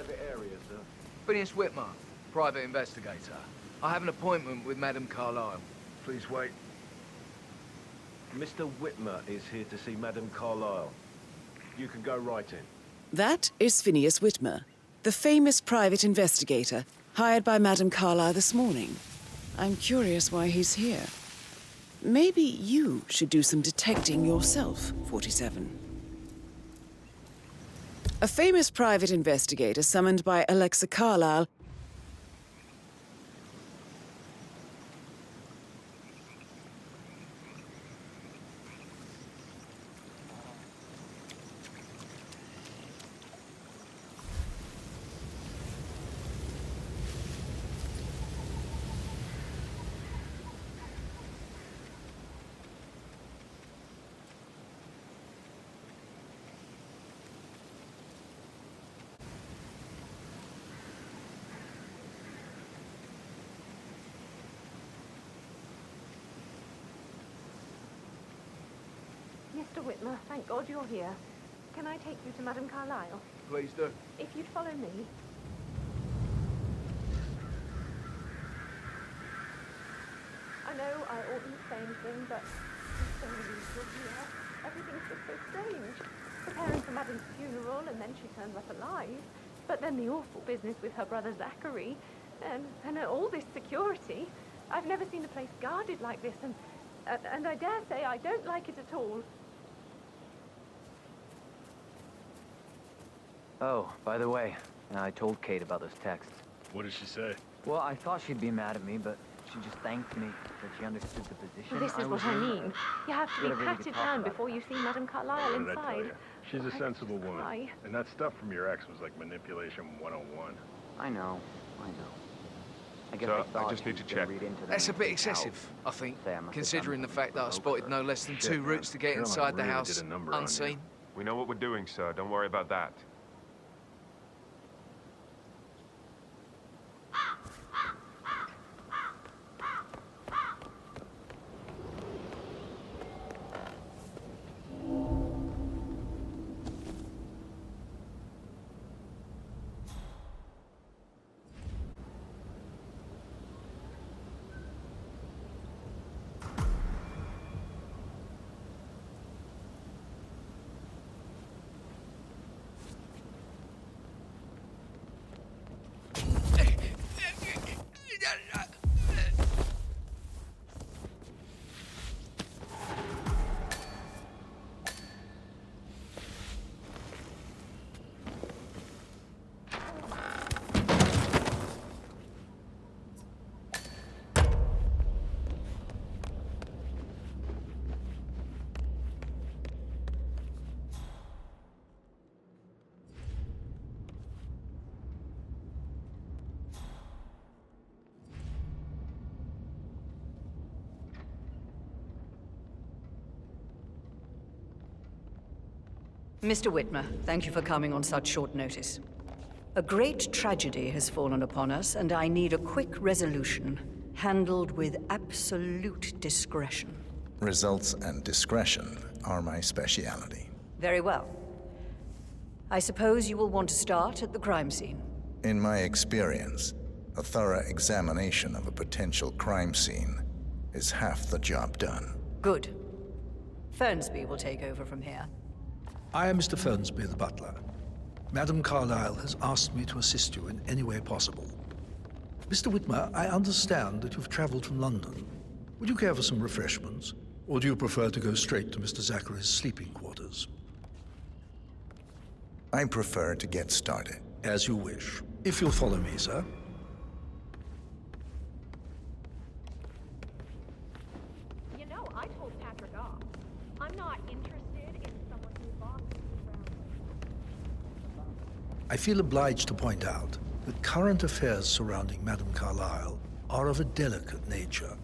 private area, sir? Phineas Whitmer, private investigator. I have an appointment with Madame Carlisle. Please wait. Mr. Whitmer is here to see Madame Carlisle. You can go right in. That is Phineas Whitmer, the famous private investigator hired by Madame Carlisle this morning. I'm curious why he's here. Maybe you should do some detecting yourself, 47. A famous private investigator summoned by Alexa Carlisle Mr. Whitmer, thank God you're here. Can I take you to Madame Carlisle? Please do. If you'd follow me. I know I oughtn't say anything, but it's so unusual here. Everything's just so strange. Preparing for Madame's funeral, and then she turns up alive. But then the awful business with her brother Zachary, and all this security. I've never seen a place guarded like this, and I dare say I don't like it at all. Oh, by the way, I told Kate about those texts. What did she say? Well, I thought she'd be mad at me, but she just thanked me that she understood the position. This is what I mean. You have to be Gotta really patted talk down about before you see Madame Carlisle What did I tell inside. you? She's a sensible woman. Why? And that stuff from your ex was like manipulation 101. I know. I guess So, I thought I just need she to was gonna check. read into them That's a and bit freak excessive, out. I think, Say I must have considering the done fact that I something spotted for no her. less than Shit, 2 man. routes to get Caroline inside the really house did a number on you. unseen. We know what we're doing, sir. Don't worry about that. Mr. Whitmer, thank you for coming on such short notice. A great tragedy has fallen upon us, and I need a quick resolution, handled with absolute discretion. Results and discretion are my speciality. Very well. I suppose you will want to start at the crime scene. In my experience, a thorough examination of a potential crime scene is half the job done. Good. Fernsby will take over from here. I am Mr. Fernsby, the butler. Madame Carlisle has asked me to assist you in any way possible. Mr. Whitmer, I understand that you've traveled from London. Would you care for some refreshments? Or do you prefer to go straight to Mr. Zachary's sleeping quarters? I prefer to get started. As you wish. If you'll follow me, sir. You know, I told Patrick off. I'm not interested in someone who bosses around. I feel obliged to point out that current affairs surrounding Madame Carlisle are of a delicate nature.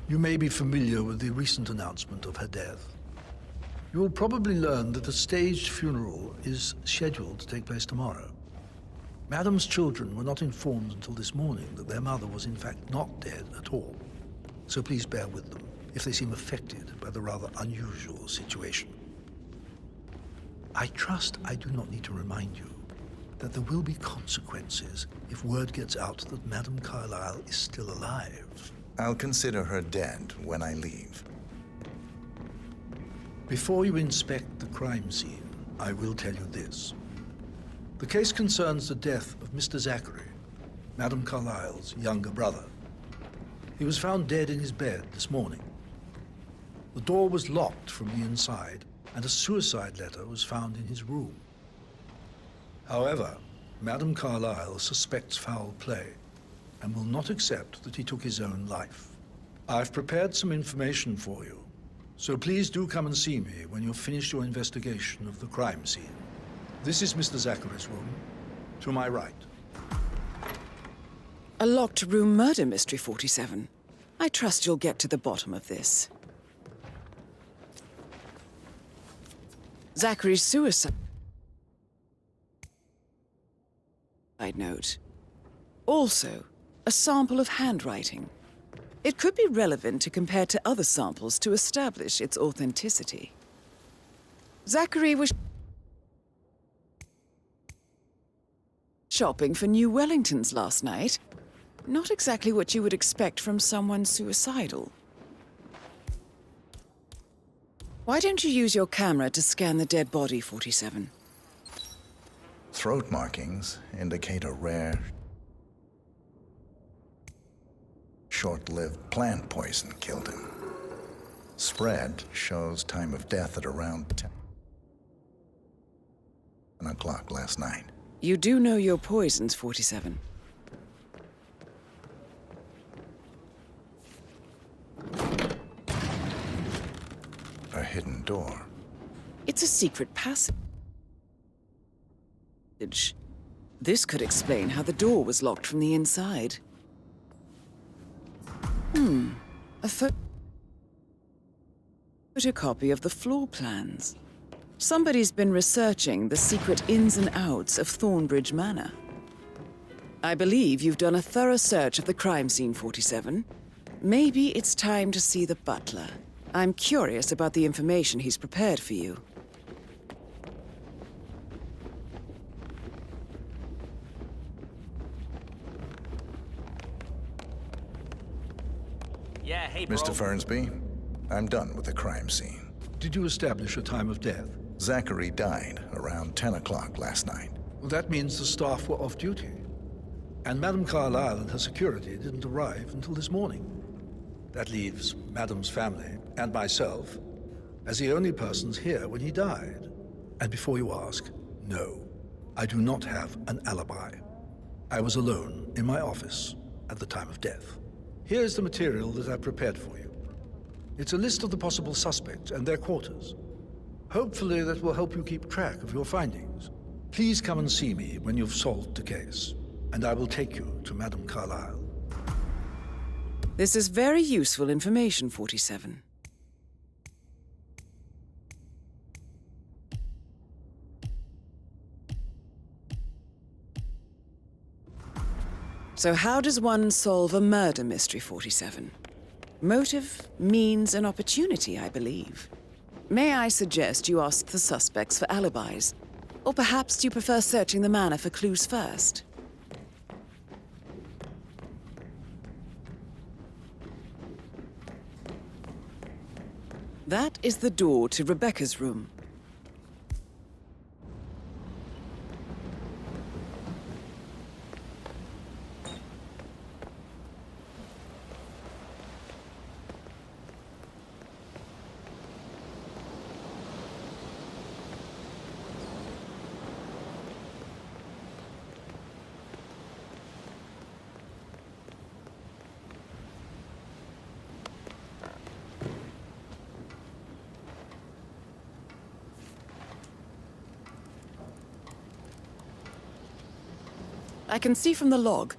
You may be familiar with the recent announcement of her death. You will probably learn that a staged funeral is scheduled to take place tomorrow. Madame's children were not informed until this morning that their mother was in fact not dead at all. So please bear with them if they seem affected by the rather unusual situation. I trust I do not need to remind you that there will be consequences if word gets out that Madame Carlisle is still alive. I'll consider her dead when I leave. Before you inspect the crime scene, I will tell you this. The case concerns the death of Mr. Zachary, Madame Carlisle's younger brother. He was found dead in his bed this morning. The door was locked from the inside, and a suicide letter was found in his room. However, Madame Carlisle suspects foul play and will not accept that he took his own life. I've prepared some information for you, so please do come and see me when you've finished your investigation of the crime scene. This is Mr. Zachary's room, to my right. A locked room murder mystery, 47. I trust you'll get to the bottom of this. Zachary's suicide note. Also, a sample of handwriting. It could be relevant to compare to other samples to establish its authenticity. Zachary was shopping for New Wellingtons last night. Not exactly what you would expect from someone suicidal. Why don't you use your camera to scan the dead body, 47? Throat markings indicate a rare, short-lived plant poison killed him. Spread shows time of death at around 10 o'clock last night. You do know your poisons, 47. A hidden door. It's a secret passage. This could explain how the door was locked from the inside. A photocopy of the floor plans. Somebody's been researching the secret ins and outs of Thornbridge Manor. I believe you've done a thorough search of the crime scene, 47. Maybe it's time to see the butler. I'm curious about the information he's prepared for you. Yeah, hey, bro. Mr. Fernsby, I'm done with the crime scene. Did you establish a time of death? Zachary died around 10 o'clock last night. Well, that means the staff were off duty. And Madame Carlisle and her security didn't arrive until this morning. That leaves Madame's family and myself as the only persons here when he died. And before you ask, no, I do not have an alibi. I was alone in my office at the time of death. Here's the material that I prepared for you. It's a list of the possible suspects and their quarters. Hopefully that will help you keep track of your findings. Please come and see me when you've solved the case, and I will take you to Madame Carlisle. This is very useful information, 47. So how does one solve a murder mystery, 47? Motive, means, and opportunity, I believe. May I suggest you ask the suspects for alibis? Or perhaps you prefer searching the manor for clues first? That is the door to Rebecca's room. I can see from the log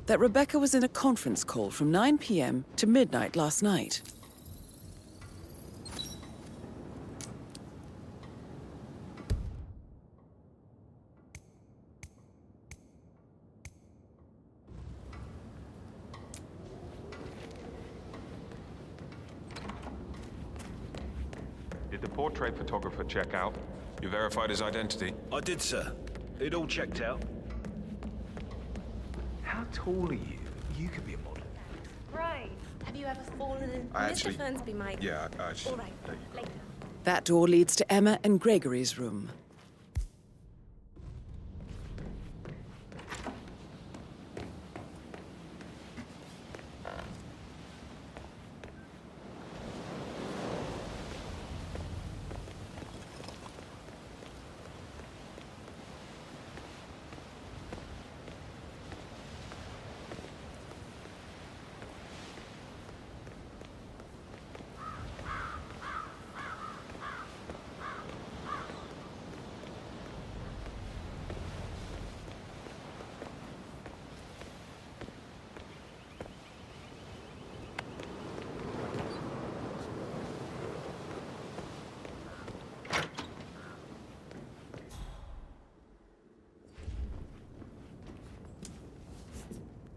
that Rebecca was in a conference call from 9 p.m. to midnight last night. Did the portrait photographer check out? You verified his identity? I did, sir. It all checked out. How tall are you? You could be a model. Right. Have you ever fallen in? Actually, Mr. Fernsby might. Yeah, I All right. Later. That door leads to Emma and Gregory's room.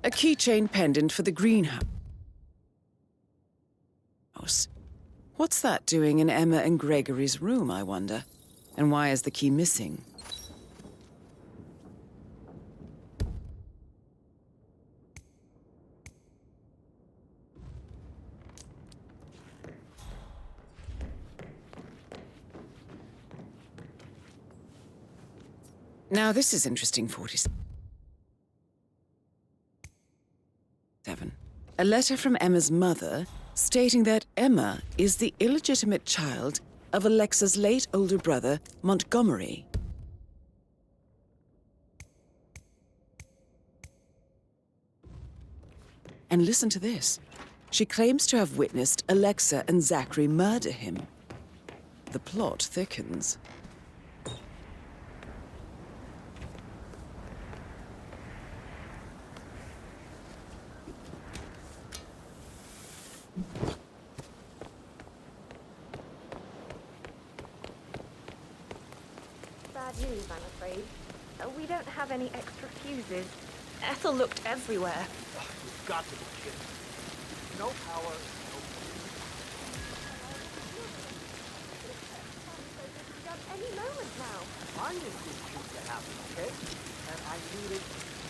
A keychain pendant for the greenhouse. What's that doing in Emma and Gregory's room, I wonder? And why is the key missing? Now this is interesting, 47. A letter from Emma's mother stating that Emma is the illegitimate child of Alexa's late older brother, Montgomery. And listen to this. She claims to have witnessed Alexa and Zachary murder him. The plot thickens. Bad news, I'm afraid. We don't have any extra fuses. Ethel looked everywhere. You've got to be kidding. No power, no Any moment now. I need this shoot to happen, okay? And I need it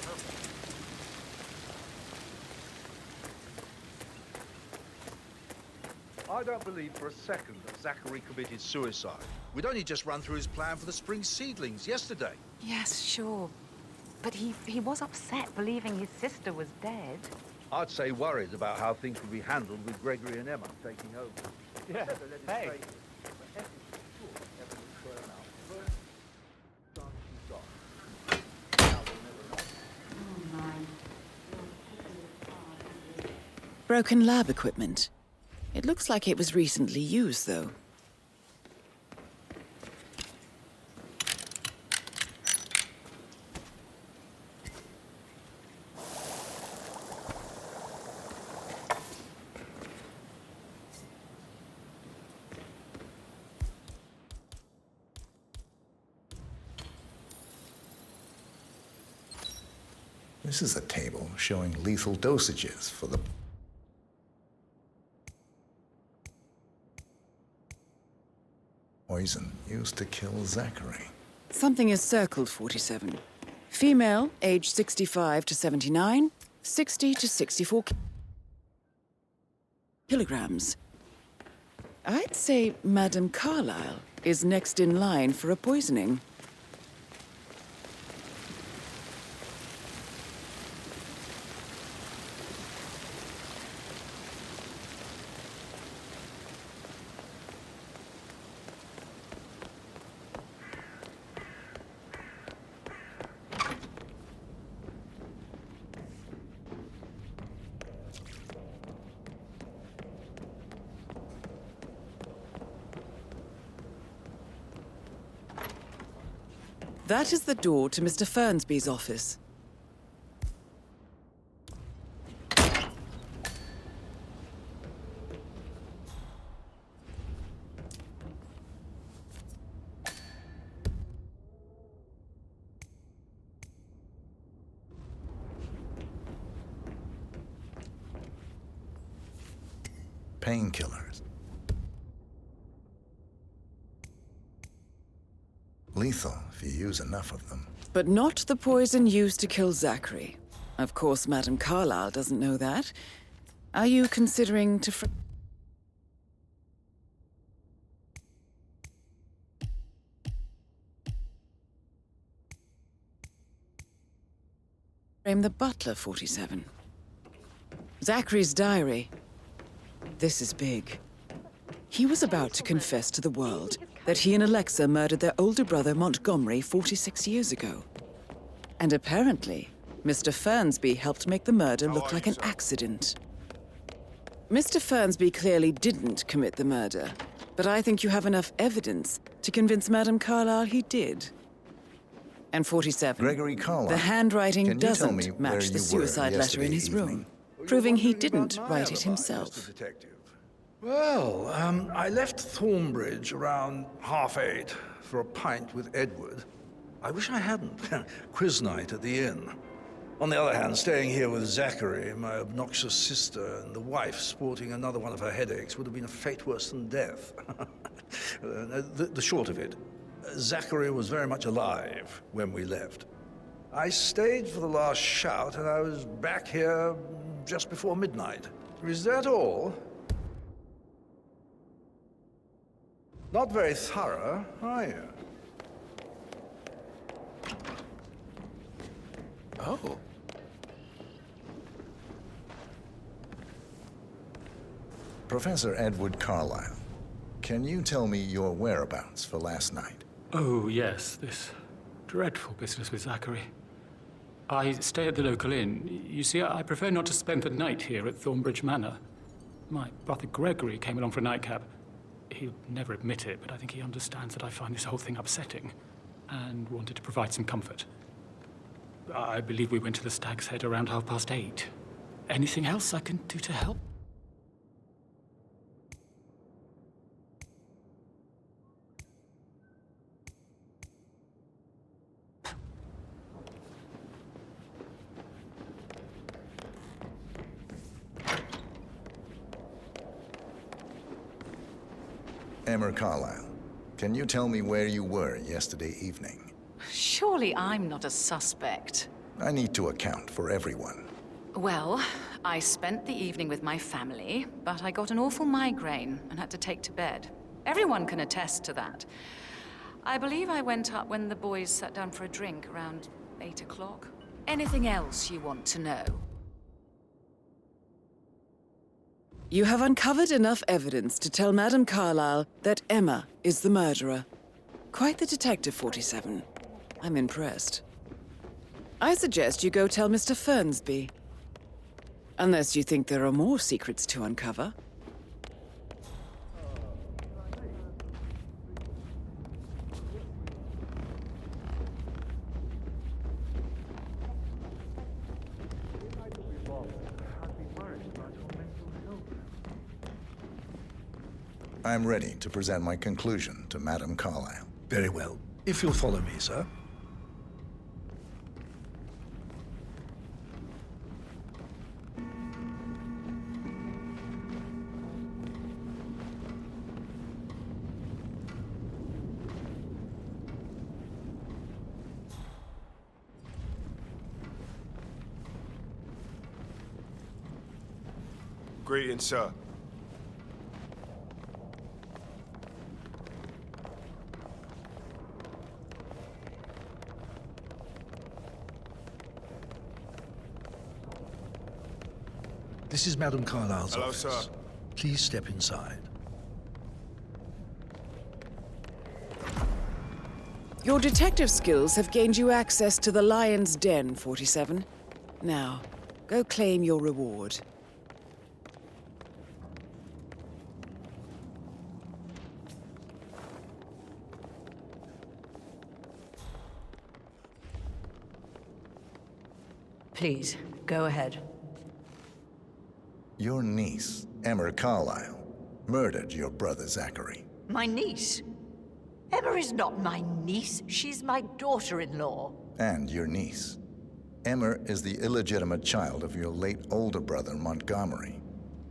perfect. I don't believe for a second that Zachary committed suicide. We'd only just run through his plan for the spring seedlings yesterday. Yes, sure. But he was upset believing his sister was dead. I'd say worried about how things would be handled with Gregory and Emma taking over. Yeah, hey. Broken lab equipment. It looks like it was recently used, though. This is a table showing lethal dosages for the poison used to kill Zachary. Something is circled, 47. Female, age 65 to 79, 60 to 64 kilograms. I'd say Madame Carlisle is next in line for a poisoning. That is the door to Mr. Fernsby's office. Painkillers. lethal if you use enough of them. But not the poison used to kill Zachary. Of course, Madame Carlisle doesn't know that. Are you considering to frame the butler, 47? Zachary's diary. This is big. He was about to confess to the world that he and Alexa murdered their older brother Montgomery 46 years ago. And apparently, Mr. Fernsby helped make the murder look like an accident. Mr. Fernsby clearly didn't commit the murder, but I think you have enough evidence to convince Madame Carlisle he did. And 47. Gregory Carlisle. The handwriting Can you tell me doesn't where match you the were suicide letter yesterday in his evening? room, proving he wondering didn't about my write it alibi, himself. Mr. Detective. Well, I left Thornbridge around 8:30 for a pint with Edward. I wish I hadn't. Quiz night at the inn. On the other hand, staying here with Zachary, my obnoxious sister, and the wife sporting another one of her headaches would have been a fate worse than death. The short of it, Zachary was very much alive when we left. I stayed for the last shout, and I was back here just before midnight. Is that all? Not very thorough, are you? Oh. Professor Edward Carlisle, can you tell me your whereabouts for last night? Oh, yes, this dreadful business with Zachary. I stay at the local inn. You see, I prefer not to spend the night here at Thornbridge Manor. My brother Gregory came along for a nightcap. He'll never admit it, but I think he understands that I find this whole thing upsetting and wanted to provide some comfort. I believe we went to the Stag's Head around 8:30. Anything else I can do to help? Emma Carlisle, can you tell me where you were yesterday evening? Surely I'm not a suspect. I need to account for everyone. Well, I spent the evening with my family, but I got an awful migraine and had to take to bed. Everyone can attest to that. I believe I went up when the boys sat down for a drink around 8 o'clock. Anything else you want to know? You have uncovered enough evidence to tell Madame Carlisle that Emma is the murderer. Quite the detective, 47. I'm impressed. I suggest you go tell Mr. Fernsby. Unless you think there are more secrets to uncover. I'm ready to present my conclusion to Madame Carlisle. Very well. If you'll follow me, sir. Greetings, sir. This is Madame Carlisle's Hello, office. sir. Please step inside. Your detective skills have gained you access to the Lion's Den, 47. Now, go claim your reward. Please, go ahead. Your niece, Emma Carlisle, murdered your brother Zachary. My niece? Emma is not my niece. She's my daughter-in-law. And your niece. Emma is the illegitimate child of your late older brother Montgomery,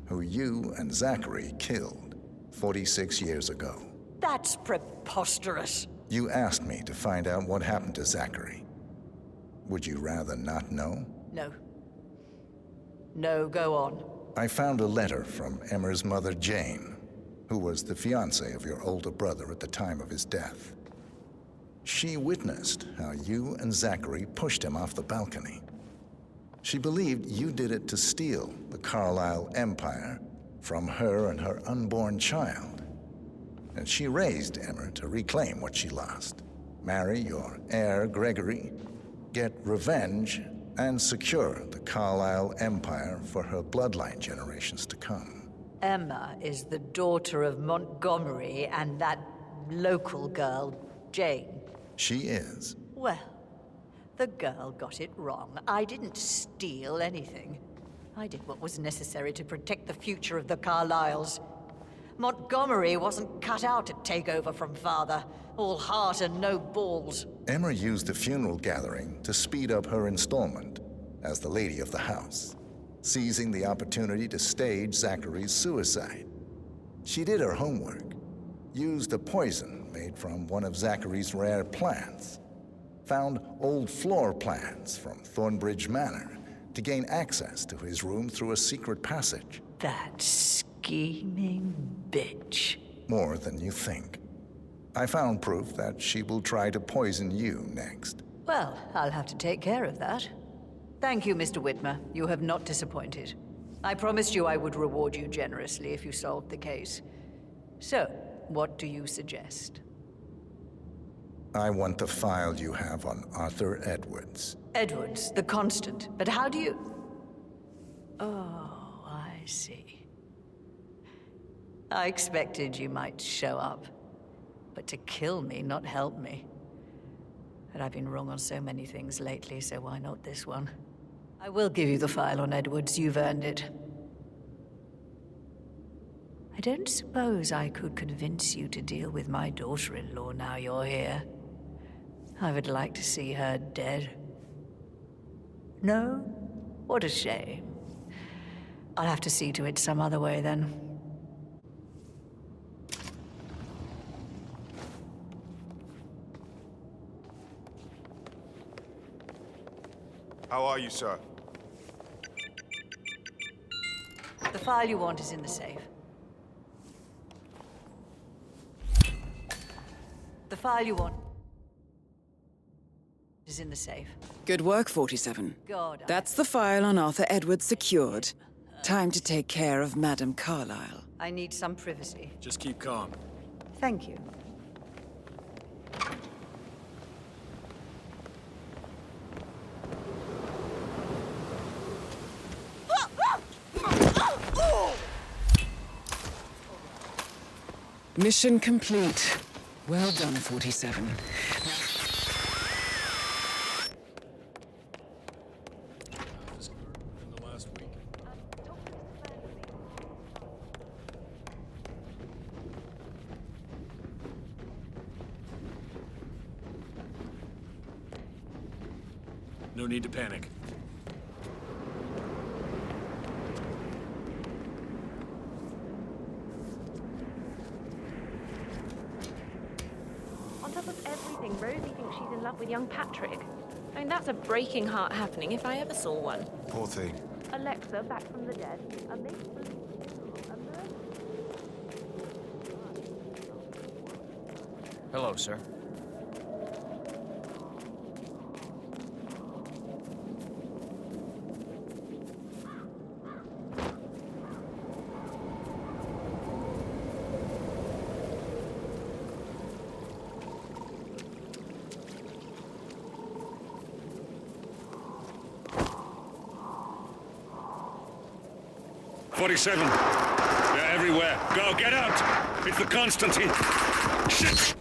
who you and Zachary killed 46 years ago. That's preposterous. You asked me to find out what happened to Zachary. Would you rather not know? No. No, go on. I found a letter from Emmer's mother, Jane, who was the fiancée of your older brother at the time of his death. She witnessed how you and Zachary pushed him off the balcony. She believed you did it to steal the Carlisle empire from her and her unborn child. And she raised Emmer to reclaim what she lost. Marry your heir, Gregory, get revenge, and secure the Carlisle empire for her bloodline generations to come. Emma is the daughter of Montgomery and that local girl, Jane. She is. Well, the girl got it wrong. I didn't steal anything. I did what was necessary to protect the future of the Carlisles. Montgomery wasn't cut out to take over from father. All heart and no balls. Emma used the funeral gathering to speed up her installment as the lady of the house, seizing the opportunity to stage Zachary's suicide. She did her homework, used a poison made from one of Zachary's rare plants, found old floor plans from Thornbridge Manor to gain access to his room through a secret passage. That scheming bitch. More than you think. I found proof that she will try to poison you next. Well, I'll have to take care of that. Thank you, Mr. Whitmer. You have not disappointed. I promised you I would reward you generously if you solved the case. So, what do you suggest? I want the file you have on Arthur Edwards. Edwards, the Constant. But how do you... Oh, I see. I expected you might show up. But to kill me, not help me. And I've been wrong on so many things lately, so why not this one? I will give you the file on Edwards. You've earned it. I don't suppose I could convince you to deal with my daughter-in-law now you're here. I would like to see her dead. No? What a shame. I'll have to see to it some other way, then. How are you, sir? The file you want is in the safe. The file you want is in the safe. Good work, 47. God, That's the file on Arthur Edwards secured. Time to take care of Madame Carlisle. I need some privacy. Just keep calm. Thank you. Mission complete. Well done, 47. No need to panic. On top of everything, Rosie thinks she's in love with young Patrick. I mean, that's a breaking heart happening if I ever saw one. Poor thing. Alexa, back from the dead. A make-believe a murder. Hello, sir. They're everywhere. Go, get out! It's the Constantine. Shit!